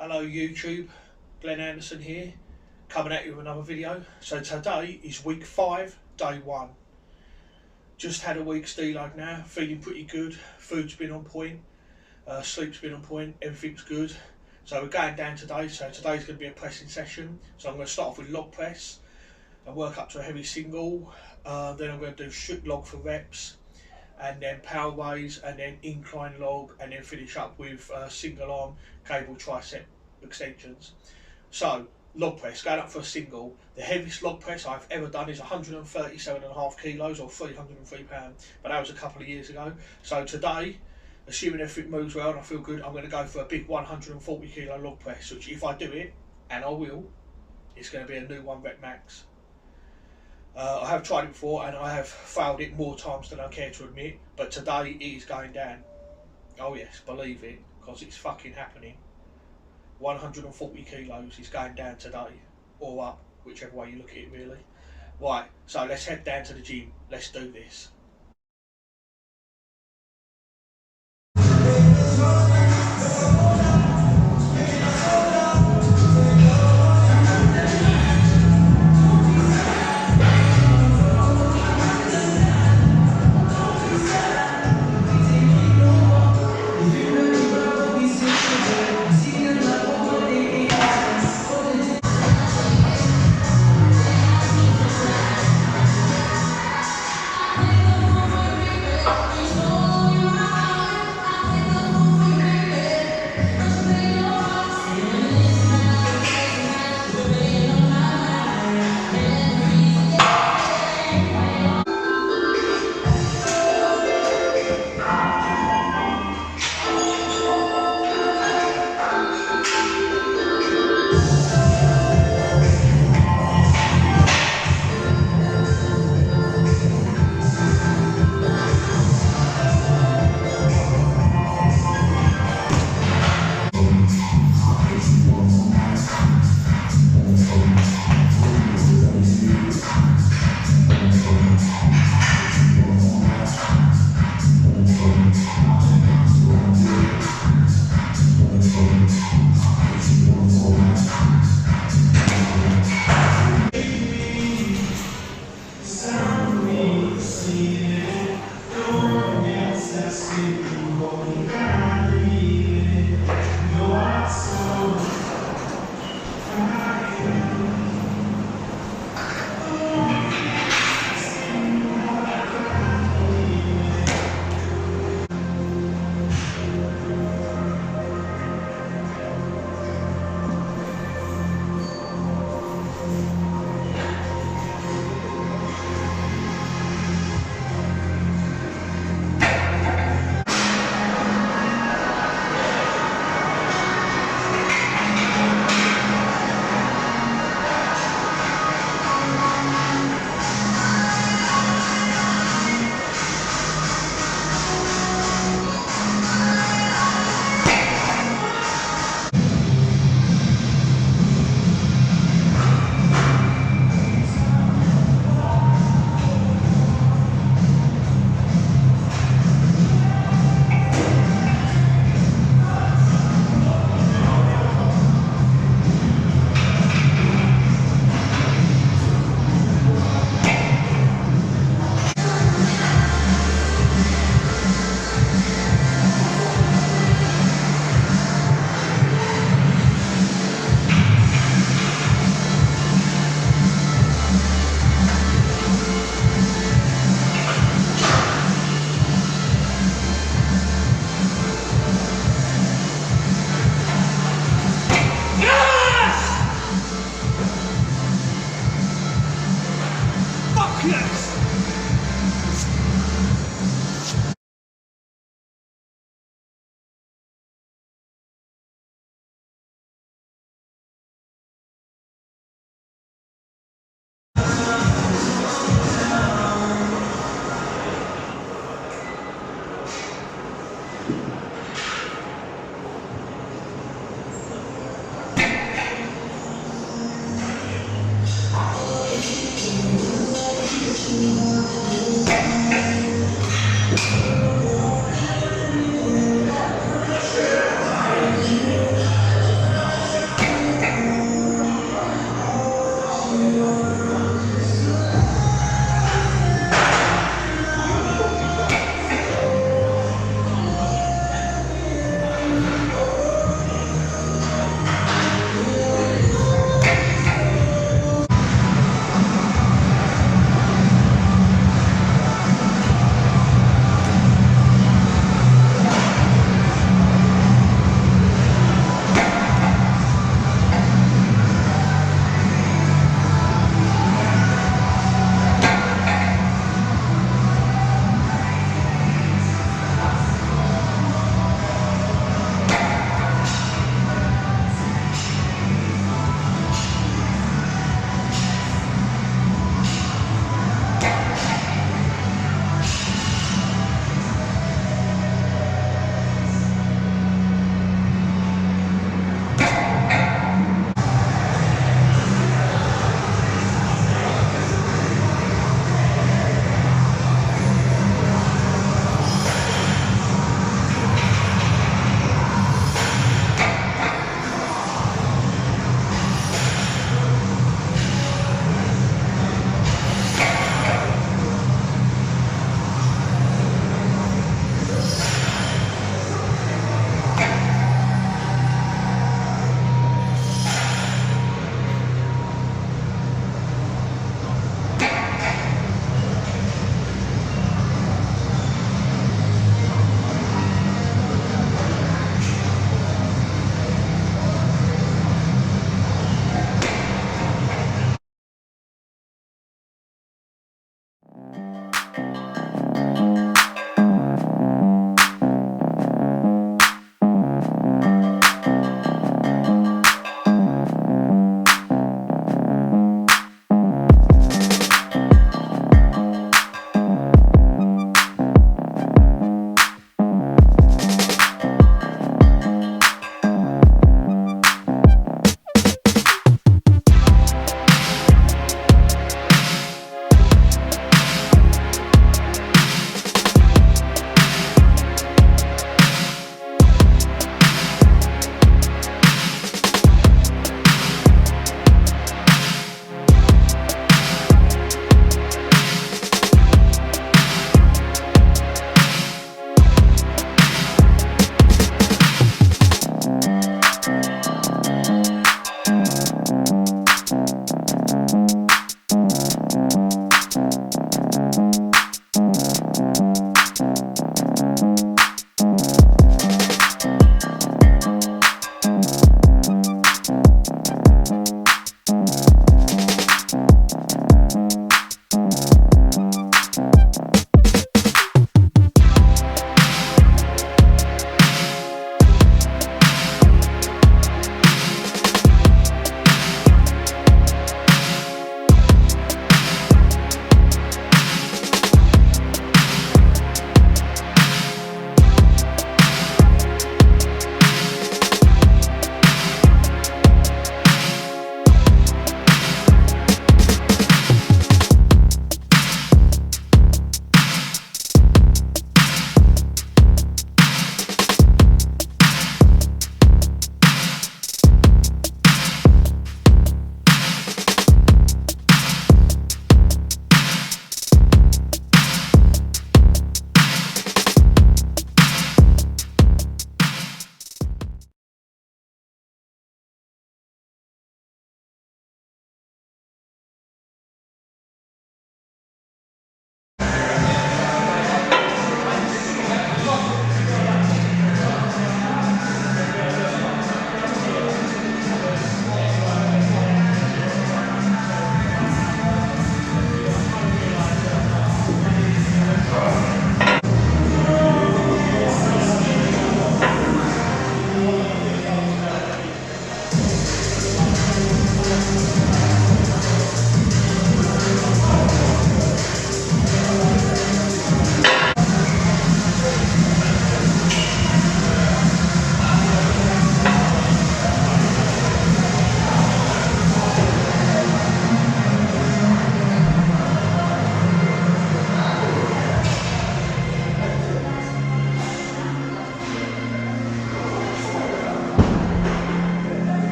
Hello YouTube, Glen here, coming at you with another video. So today is week 5, day 1. Just had a week's deload now, feeling pretty good, food's been on point, sleep's been on point, everything's good. So we're going down today, so today's going to be a pressing session. So I'm going to start off with log press and work up to a heavy single, then I'm going to do strict log for reps, and then power raise, and then incline log, and then finish up with single arm cable tricep extensions. So log press, going up for a single, the heaviest log press I've ever done is 137.5 kilos or 303 pounds, but that was a couple of years ago. So today, assuming everything moves well and I feel good, I'm going to go for a big 140 kilo log press, which if I do it, and I will, it's going to be a new 1 rep max. I have tried it before and I have failed it more times than I care to admit, but today it is going down. Oh yes, believe it, because it's fucking happening. 140 kilos is going down today, or up, whichever way you look at it really. Right, so let's head down to the gym, let's do this.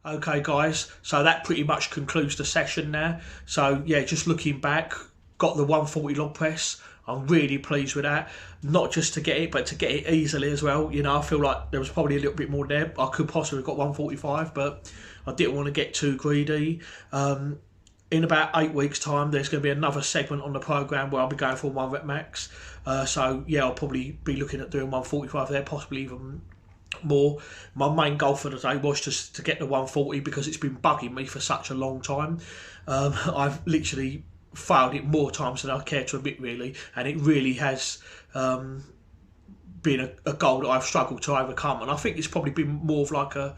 Okay guys, so that pretty much concludes the session now. So yeah, just looking back, got the 140 log press. I'm really pleased with that. Not just to get it, but to get it easily as well. You know, I feel like there was probably a little bit more there. I could possibly have got 145, but I didn't want to get too greedy. In about 8 weeks' time, there's going to be another segment on the programme where I'll be going for 1 rep max. So yeah, I'll probably be looking at doing 145 there, possibly even more. My main goal for the day was just to get the 140 because it's been bugging me for such a long time. I've literally failed it more times than I care to admit, really, and it really has been a goal that I've struggled to overcome. And I think it's probably been more of like a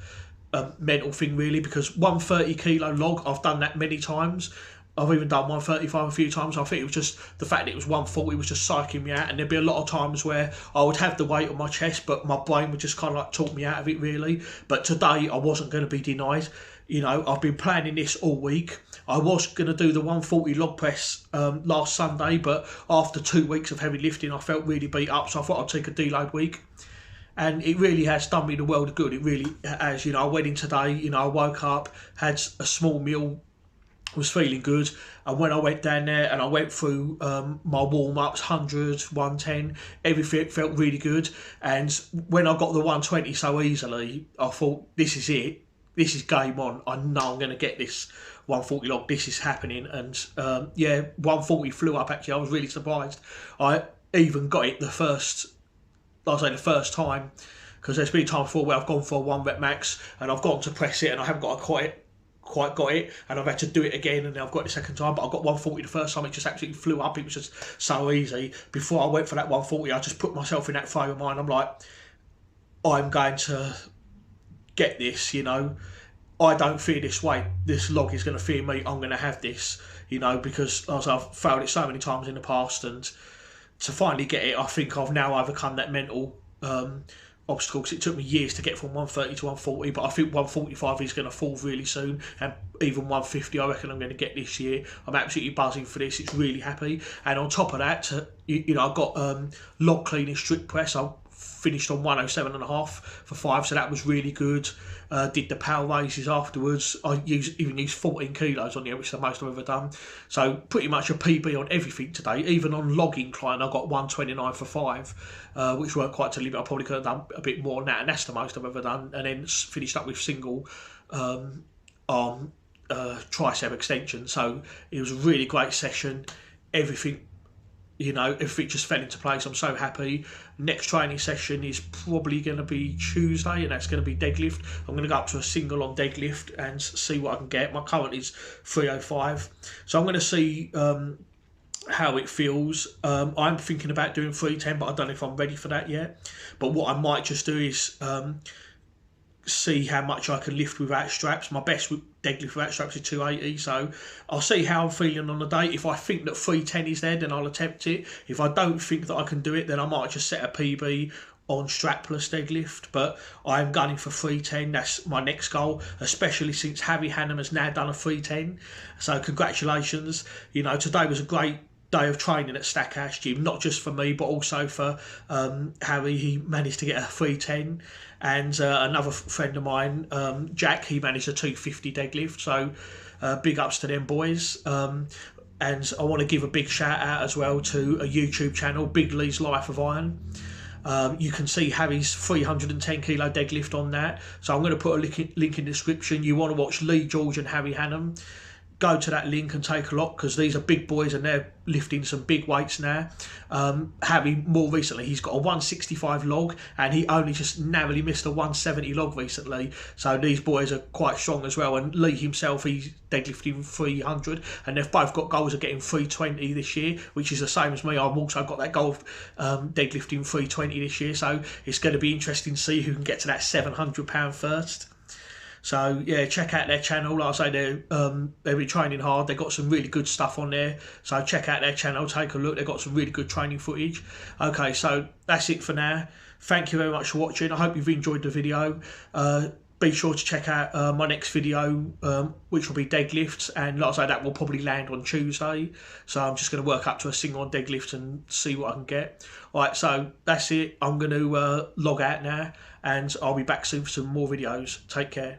mental thing, really, because 130 kilo log, I've done that many times. I've even done 135 a few times. I think it was just the fact that it was 140 was just psyching me out, and there'd be a lot of times where I would have the weight on my chest, but my brain would just kind of like talk me out of it, really. But today I wasn't going to be denied. You know, I've been planning this all week. I was going to do the 140 log press last Sunday, but after 2 weeks of heavy lifting, I felt really beat up, so I thought I'd take a deload week. And it really has done me the world of good. It really has. You know, I went in today, you know, I woke up, had a small meal, was feeling good, and when I went down there and I went through my warm-ups, 100, 110, everything felt really good. And when I got the 120 so easily, I thought, this is it, this is game on. I know I'm going to get this 140 log, this is happening. And yeah, 140 flew up. Actually, I was really surprised. I even got it the first time, because there's been times before where I've gone for a 1 rep max and I've gone to press it and I haven't quite got it, and I've had to do it again, and then I've got it the second time. But I got 140 the first time, it just absolutely flew up. It was just so easy. Before I went for that 140, I just put myself in that frame of mind. I'm like, I'm going to get this, you know. I don't fear this weight. This log is going to fear me. I'm going to have this, you know, because as I've failed it so many times in the past, and to finally get it, I think I've now overcome that mental obstacle, because it took me years to get from 130 to 140, but I think 145 is going to fall really soon, and even 150 I reckon I'm going to get this year. I'm absolutely buzzing for this. It's really happy. And on top of that, you know, I got log cleaning strict press. I finished on 107.5 for 5, so that was really good. Did the power raises afterwards. I even used 14 kilos on there, which is the most I've ever done. So pretty much a PB on everything today. Even on log incline, I got 129 for 5, which weren't quite to limit. I probably could have done a bit more than that, and that's the most I've ever done. And then finished up with single arm tricep extension. So it was a really great session. Everything, you know, everything just fell into place. I'm so happy. Next training session is probably going to be Tuesday, and that's going to be deadlift. I'm going to go up to a single on deadlift and see what I can get. My current is 305, so I'm going to see how it feels. I'm thinking about doing 310, but I don't know if I'm ready for that yet. But what I might just do is see how much I can lift without straps. My best deadlift without straps is 280, so I'll see how I'm feeling on the day. If I think that 310 is there, then I'll attempt it. If I don't think that I can do it, then I might just set a PB on strapless deadlift. But I'm gunning for 310. That's my next goal, especially since Harry Hannam has now done a 310. So congratulations. You know, today was a great day of training at Stackhouse Gym, not just for me but also for Harry. He managed to get a 310, and another friend of mine, Jack, he managed a 250 deadlift. So big ups to them boys. And I want to give a big shout out as well to a YouTube channel, Big Lee's Life of Iron. You can see Harry's 310 kilo deadlift on that, so I'm going to put a link in the description. You want to watch Lee George and Harry Hannam, go to that link and take a look, because these are big boys and they're lifting some big weights now. Harry, more recently, he's got a 165 log, and he only just narrowly missed a 170 log recently. So these boys are quite strong as well. And Lee himself, he's deadlifting 300, and they've both got goals of getting 320 this year, which is the same as me. I've also got that goal of deadlifting 320 this year. So it's going to be interesting to see who can get to that £700 first. So yeah, check out their channel. Like I say, they've been training hard. They've got some really good stuff on there. So check out their channel, take a look. They've got some really good training footage. Okay, so that's it for now. Thank you very much for watching. I hope you've enjoyed the video. Be sure to check out my next video, which will be deadlifts. And like I say, that will probably land on Tuesday. So I'm just going to work up to a single on deadlift and see what I can get. All right, so that's it. I'm going to log out now, and I'll be back soon for some more videos. Take care.